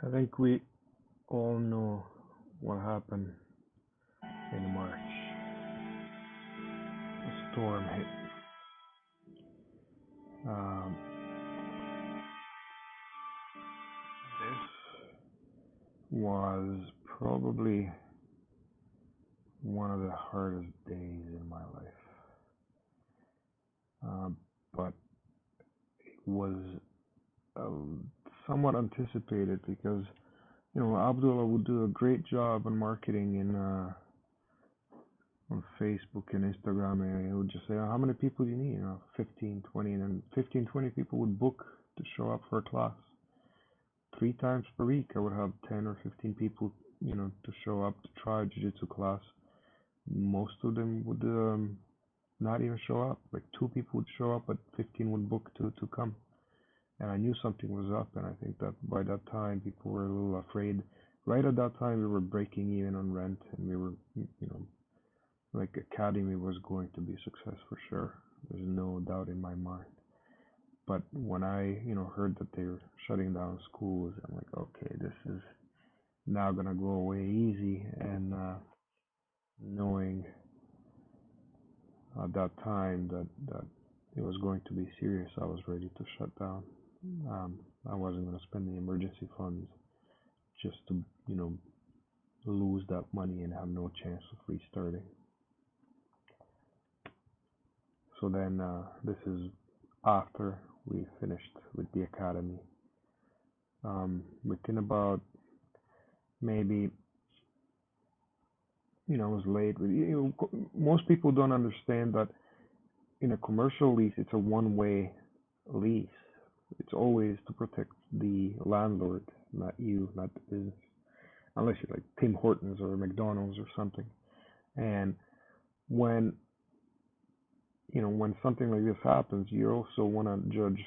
I think we all know what happened in March. A storm hit. Um, this was probably one of the hardest days in my life. But it was somewhat anticipated because, Abdullah would do a great job on marketing on Facebook and Instagram, and he would just say, "Oh, how many people do you need?" 15, 20, and then 15, 20 people would book to show up for a class. 3 times per week, I would have 10 or 15 people, to show up to try a jiu-jitsu class. Most of them would not even show up. Like 2 people would show up, but 15 would book to come. And I knew something was up, and I think that by that time people were a little afraid. Right at that time, we were breaking even on rent, and we were, like Academy was going to be a success for sure. There's no doubt in my mind. But when I, heard that they were shutting down schools, I'm like, okay, this is not gonna go away easy. And knowing at that time that it was going to be serious, I was ready to shut down. I wasn't gonna spend the emergency funds just to, lose that money and have no chance of restarting. So then this is after we finished with the academy. Within about maybe, it was late. Most people don't understand that in a commercial lease, it's a one-way lease. It's always to protect the landlord, not you, not the business, unless you're like Tim Hortons or McDonald's or something. And when when something like this happens, you also want to judge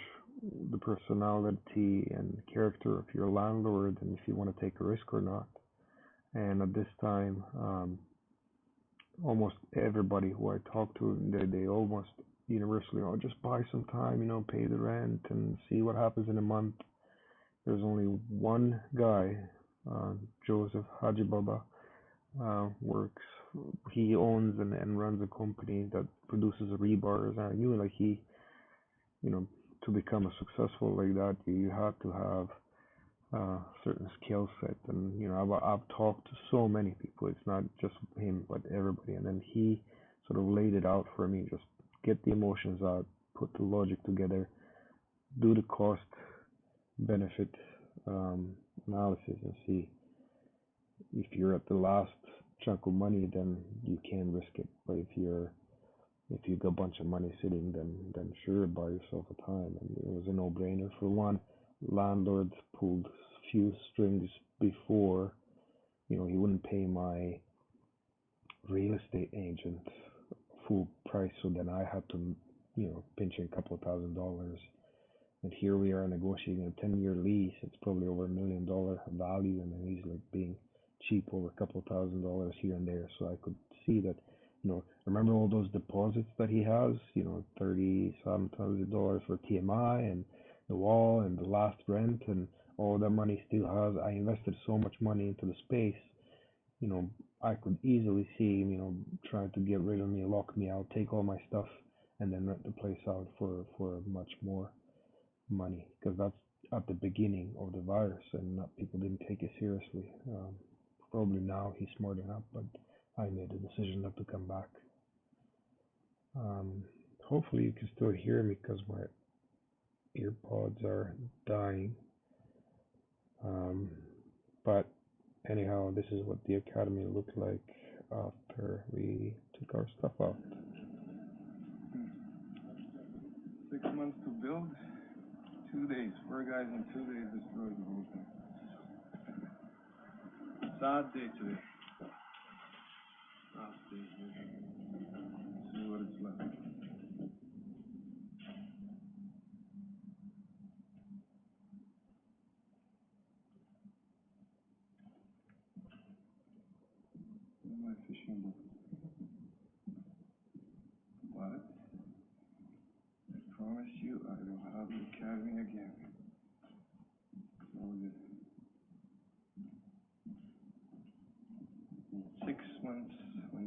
the personality and character of your landlord and if you want to take a risk or not. And at this time, almost everybody who I talk to, they almost universally, oh, just buy some time, pay the rent and see what happens in a month. There's only one guy, Joseph Haji Baba, works. He owns and runs a company that produces rebars. I knew like to become a successful like that, you have to have certain skill set. And I've talked to so many people. It's not just him, but everybody. And then he sort of laid it out for me. Just get the emotions out, put the logic together, do the cost benefit analysis, and see if you're at the last chunk of money, then you can risk it. But if you got a bunch of money sitting, then sure, buy yourself a time. And it was a no-brainer. For one, landlords pulled few strings before. He wouldn't pay my real estate agent full price, so then I had to, pinch in a couple of $1,000. And here we are negotiating a 10-year lease. It's probably over $1 million value, and then he's like being cheap over a couple of $1,000 here and there. So I could see that, remember all those deposits that he has, $30,000 for TMI and the wall and the last rent and all that money still has. I invested so much money into the space, you know, I could easily see him, trying to get rid of me, lock me out, take all my stuff, and then rent the place out for much more money, because that's at the beginning of the virus, and not, people didn't take it seriously. Probably now he's smart enough, but I made the decision not to come back. Hopefully you can still hear me because my earpods are dying. But anyhow, this is what the academy looked like after we took our stuff out. 6 months to build, 2 days. 4 guys in 2 days destroyed the whole thing. Sad day today. Last day here. See what it's like. My fishing boat. But I promise you I will have the academy again. So good.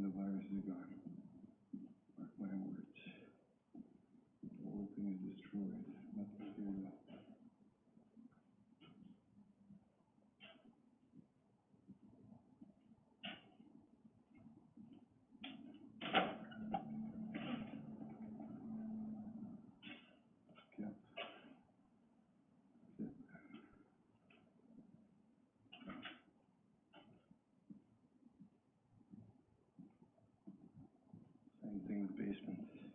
the virus is gone. Mark my words. The whole thing is destroyed. Nothing here left. Yep. That's it. Same thing with basement.